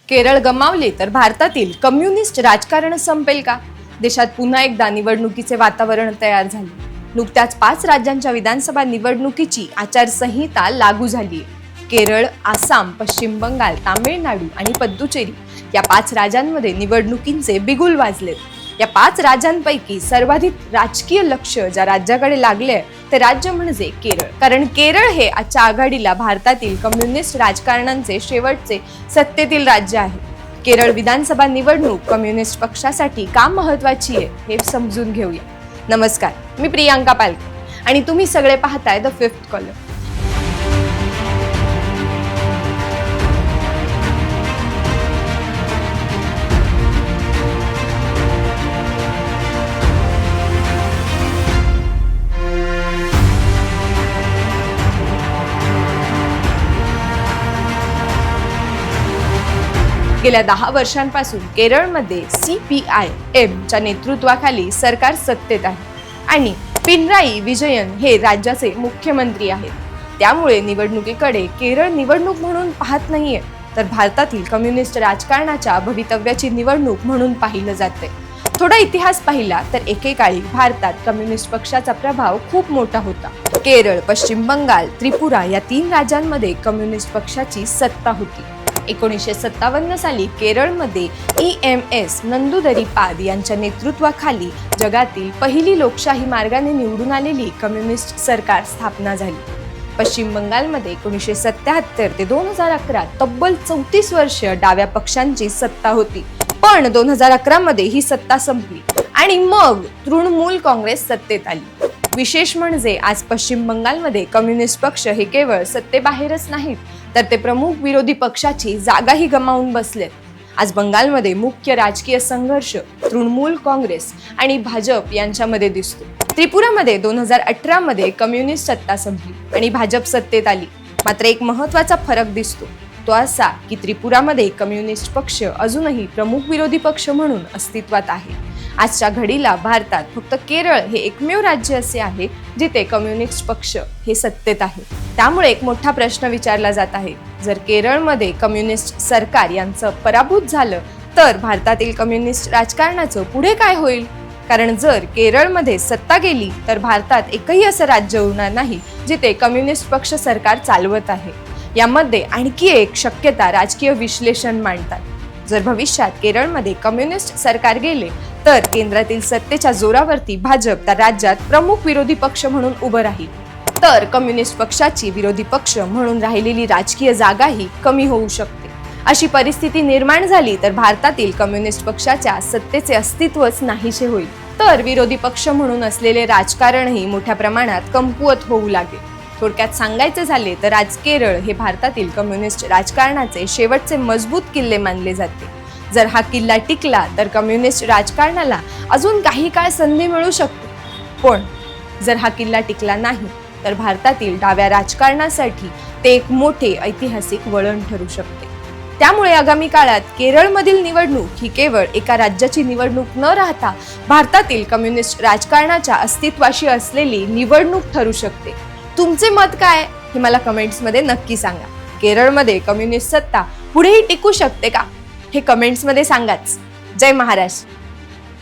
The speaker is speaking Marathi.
केरळ गमावले तर भारतातील कम्युनिस्ट राजकारण संपेल का? देशात पुन्हा एकदा निवडणुकीचे वातावरण तयार झाले. नुकत्याच 5 राज्यांच्या विधानसभा निवडणुकीची आचारसंहिता लागू झाली. केरळ, आसाम, पश्चिम बंगाल, तामिळनाडू आणि पद्दुचेरी या 5 राज्यांमध्ये निवडणुकींचे बिगुल वाजलेत. या 5 राज्यांपैकी सर्वाधिक राजकीय लक्ष ज्या राज्याकडे लागले ते राज्य म्हणजे केरळ. कारण केरळ हे आजच्या आघाडीला भारतातील कम्युनिस्ट राजकारणांचे शेवटचे सत्तेतील राज्य आहे. केरळ विधानसभा निवडणूक कम्युनिस्ट पक्षासाठी का महत्वाची आहे हे समजून घेऊया. नमस्कार, मी प्रियांका पालके आणि तुम्ही सगळे पाहताय द फिफ्थ कॉलम. गेल्या 10 वर्षांपासून केरळमध्ये CPIM च्या नेतृत्वाखाली सरकार सत्तेत आहे आणि पिनराई विजयन हे राज्याचे मुख्यमंत्री आहेत. त्यामुळे निवडणुकीकडे केरळ निवडणूक म्हणून पाहत नाहीये, तर भारतातील कम्युनिस्ट राजकारणाच्या भवितव्याची निवडणूक म्हणून पाहिलं जाते. थोडा इतिहास पाहिला तर एकेकाळी भारतात कम्युनिस्ट पक्षाचा प्रभाव खूप मोठा होता. केरळ, पश्चिम बंगाल, त्रिपुरा या 3 राज्यांमध्ये कम्युनिस्ट पक्षाची सत्ता होती. 1957 साली केरळमध्ये EMS नंदुदरीपाद यांच्या नेतृत्वाखाली जगातील पहिली लोकशाही मार्गाने निवडून आलेली कम्युनिस्ट सरकार स्थापना झाली. पश्चिम बंगालमध्ये 1977 ते 2011 तब्बल 34 वर्ष डाव्या पक्षांची सत्ता होती. पण 2011 मध्ये ही सत्ता संपली आणि मग तृणमूल काँग्रेस सत्तेत आली. विशेष म्हणजे आज पश्चिम बंगालमध्ये कम्युनिस्ट पक्ष हे केवळ सत्तेबाहेरच नाहीत, तर ते प्रमुख विरोधी पक्षाची जागाही गमावून बसलेत. आज बंगालमध्ये मुख्य राजकीय संघर्ष तृणमूल काँग्रेस आणि भाजप यांच्यामध्ये दिसतो. त्रिपुरामध्ये 2018 मध्ये कम्युनिस्ट सत्ता संपली आणि भाजप सत्तेत आली. मात्र एक महत्त्वाचा फरक दिसतो, तो असा की त्रिपुरामध्ये कम्युनिस्ट पक्ष अजूनही प्रमुख विरोधी पक्ष म्हणून अस्तित्वात आहे. आजच्या घडीला भारतात फक्त केरळ हे एकमेव राज्य असे आहे जिथे कम्युनिस्ट पक्ष हे सत्तेत आहे. त्यामुळे एक मोठा प्रश्न विचारला जात आहे, जर केरळमध्ये कम्युनिस्ट सरकार यांचं पराभूत झालं तर भारतातील कम्युनिस्ट राजकारणाचं पुढे काय होईल? कारण जर केरळमध्ये सत्ता गेली तर भारतात एकही असं राज्य उरणार नाही जिथे कम्युनिस्ट पक्ष सरकार चालवत आहे. यामध्ये आणखी एक शक्यता राजकीय विश्लेषण मांडतात. जर भविष्यात केरळमध्ये कम्युनिस्ट सरकार गेले तर केंद्रातील सत्तेच्या जोरावरती भाजप त्या राज्यात प्रमुख विरोधी पक्ष म्हणून उभं राहील, तर कम्युनिस्ट पक्षाची विरोधी पक्ष म्हणून राहिलेली राजकीय जागाही कमी होऊ शकते. अशी परिस्थिती निर्माण झाली तर भारतातील कम्युनिस्ट पक्षाच्या सत्तेचे अस्तित्वच नाहीसे होईल, तर विरोधी पक्ष म्हणून असलेले राजकारणही मोठ्या प्रमाणात कमकुवत होऊ लागेल. थोडक्यात सांगायचे झाले तर आज केरळ हे भारतातील कम्युनिस्ट राजकारणाचे शेवटचे मजबूत किल्ले मानले जाते. जर हा किल्ला टिकला तर कम्युनिस्ट राजकारणाला अजून काही काळ संधी मिळू शकते, पण जर हा किल्ला टिकला नाही तर भारतातील डाव्या राजकारणासाठी ते एक मोठे ऐतिहासिक वळण ठरू शकते. त्यामुळे आगामी काळात केरळमधील निवडणूक ही केवळ एका राज्याची निवडणूक न राहता भारतातील कम्युनिस्ट राजकारणाच्या अस्तित्वाशी असलेली निवडणूक ठरू शकते. तुमचे मत काय हे मला कमेंट्समध्ये नक्की सांगा. केरळमध्ये कम्युनिस्ट सत्ता पुढेही टिकू शकते का हे कमेंट्समध्ये सांगाच. जय महाराष्ट्र.